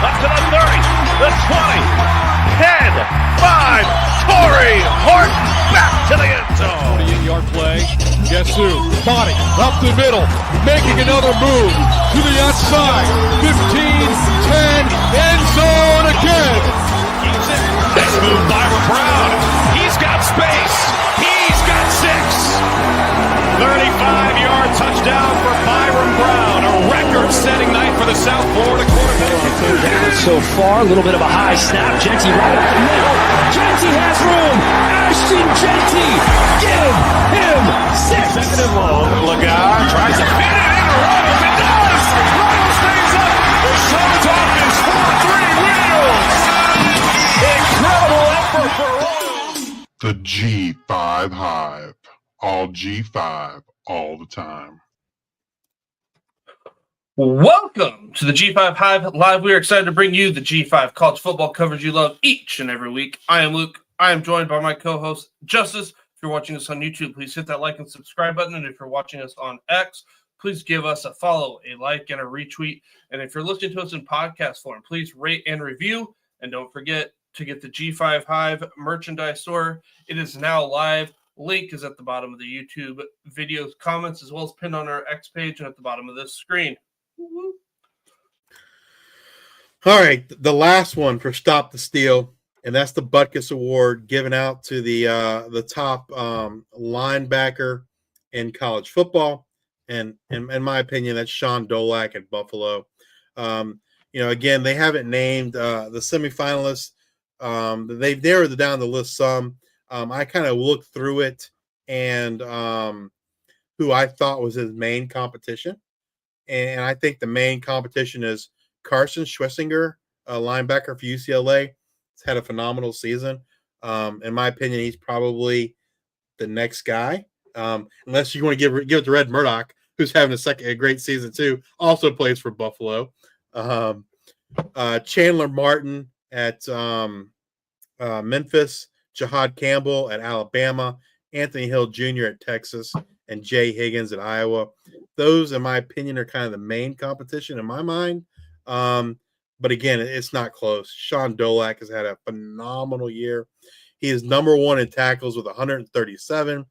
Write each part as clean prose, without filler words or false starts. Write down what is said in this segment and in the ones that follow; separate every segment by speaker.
Speaker 1: Up to the 30, the 20, 10, 5, Torrey Horton back to the end zone.
Speaker 2: 48-yard play. Guess who? Body up the middle, making another move to the outside. 15, 10, end zone again.
Speaker 1: Keeps it. Nice move by Brown. He's got space. He's got 6. 35-yard touchdown for Byron Brown. A record-setting night for the South Florida quarterback.
Speaker 3: Down so far, a little bit of a high snap. Genty right up the middle. Genty has room. Ashton Genty, give him 6.
Speaker 1: Second and long. Lagar tries to fit it in. Runnels, it does. Runnels stays up. The show's off his 4-3 wheels. Incredible effort for Runnels.
Speaker 4: The G5 Hive. All G5, all the time.
Speaker 5: Welcome to the G5 Hive Live. We are excited to bring you the G5 college football coverage you love each and every week. I am Luke. I am joined by my co-host, Justice. If you're watching us on YouTube, please hit that like and subscribe button. And if you're watching us on X, please give us a follow, a like, and a retweet. And if you're listening to us in podcast form, please rate and review. And don't forget to get the G5 Hive merchandise store. It is now live. Link is at the bottom of the YouTube video comments, as well as pinned on our X page and at the bottom of this screen. Woo-hoo.
Speaker 6: All right, the last one for Stop the Steal, and that's the Butkus Award given out to the top linebacker in college football, and in my opinion, that's Shaun Dolac at Buffalo. Again, they haven't named the semifinalists. They've narrowed down the list some. I kind of looked through it and who I thought was his main competition. And I think the main competition is Carson Schwessinger, a linebacker for UCLA. He's had a phenomenal season. In my opinion, he's probably the next guy. Unless you want to give it to Red Murdoch, who's having a great season too. Also plays for Buffalo. Chandler Martin at Memphis. Jahad Campbell at Alabama, Anthony Hill Jr. at Texas, and Jay Higgins at Iowa. Those, in my opinion, are kind of the main competition in my mind. But again, it's not close. Shaun Dolac has had a phenomenal year. He is number one in tackles with 137,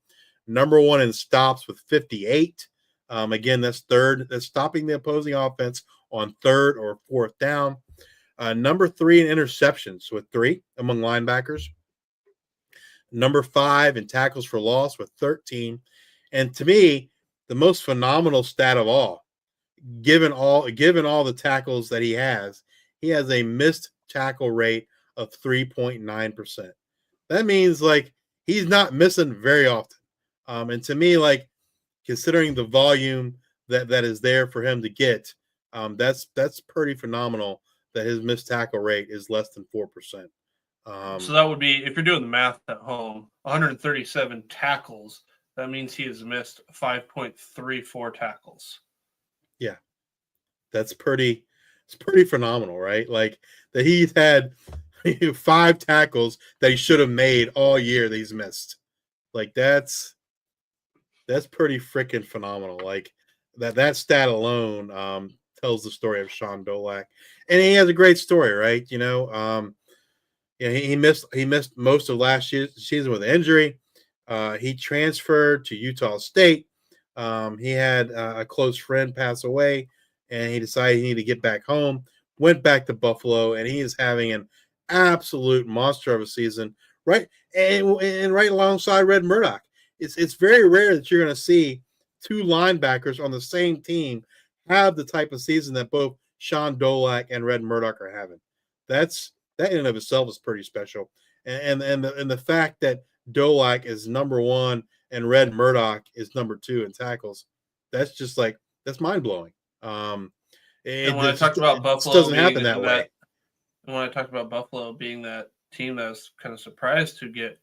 Speaker 6: number one in stops with 58. Again, that's third. That's stopping the opposing offense on third or fourth down. Number 3 in interceptions with 3 among linebackers. Number 5 in tackles for loss with 13. And to me, the most phenomenal stat of all, given all the tackles that he has a missed tackle rate of 3.9%. That means he's not missing very often. And to me, considering the volume that is there for him to get, that's pretty phenomenal that his missed tackle rate is less than 4%.
Speaker 5: So that would be, if you're doing the math at home, 137 tackles. That means he has missed 5.34 tackles.
Speaker 6: Yeah, it's pretty phenomenal, right? That he's had 5 tackles that he should have made all year that he's missed. That's pretty freaking phenomenal. That stat alone tells the story of Shaun Dolac, and he has a great story, right? He missed most of last year's season with an injury. He transferred to Utah State. He had a close friend pass away, and he decided he needed to get back home. Went back to Buffalo, and he is having an absolute monster of a season. Right, and right alongside Red Murdoch. It's very rare that you're going to see 2 linebackers on the same team have the type of season that both Shaun Dolac and Red Murdoch are having. That in and of itself is pretty special. And the fact that Dolac is number 1 and Red Murdoch is number 2 in tackles, that's just that's mind blowing.
Speaker 5: And when I talked about Buffalo,
Speaker 6: doesn't happen that way.
Speaker 5: And when I talked about Buffalo being that team that was kind of surprised to get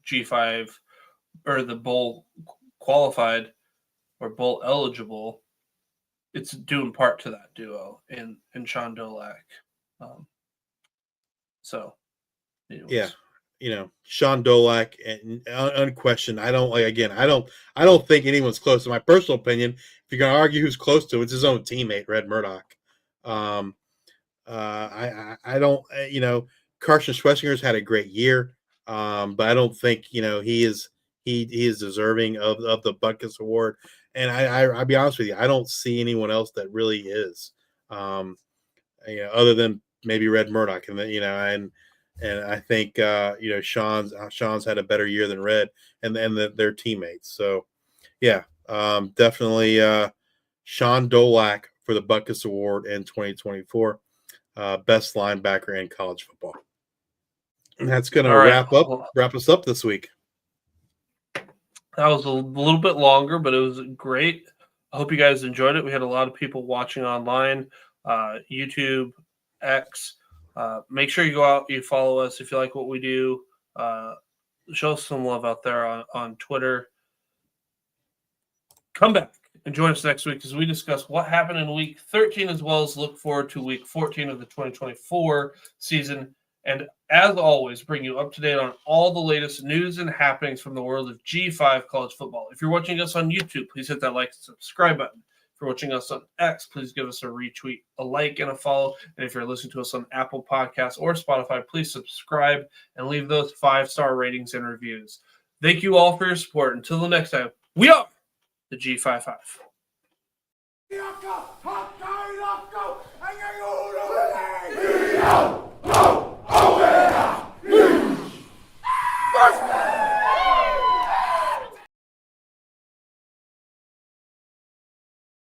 Speaker 5: G5 or the bowl qualified or bowl eligible, it's due in part to that duo in Shaun Dolac. So, anyways.
Speaker 6: Yeah, Shaun Dolac, and unquestioned. I don't think anyone's close. In my personal opinion, if you're going to argue who's close to, it's his own teammate, Red Murdoch. I don't, Carson Schwessinger's had a great year, but I don't think he is deserving of the Butkus Award. And I'll be honest with you, I don't see anyone else that really is, other than maybe Red Murdoch, and and I think Shaun's had a better year than Red and their teammates. So yeah, definitely Shaun Dolac for the Butkus Award in 2024, best linebacker in college football. And that's going to wrap us up this week.
Speaker 5: That was a little bit longer, but it was great. I hope you guys enjoyed it. We had a lot of people watching online, YouTube, X. Make sure you go out, you follow us if you like what we do. Show us some love out there on Twitter. Come back and join us next week as we discuss what happened in Week 13, as well as look forward to Week 14 of the 2024 season. And as always, bring you up to date on all the latest news and happenings from the world of G5 college football. If you're watching us on YouTube, please hit that like and subscribe button. If you're watching us on X, please give us a retweet, a like, and a follow. And if you're listening to us on Apple Podcasts or Spotify, please subscribe and leave those 5-star ratings and reviews. Thank you all for your support. Until the next time, we are the G5 Hive.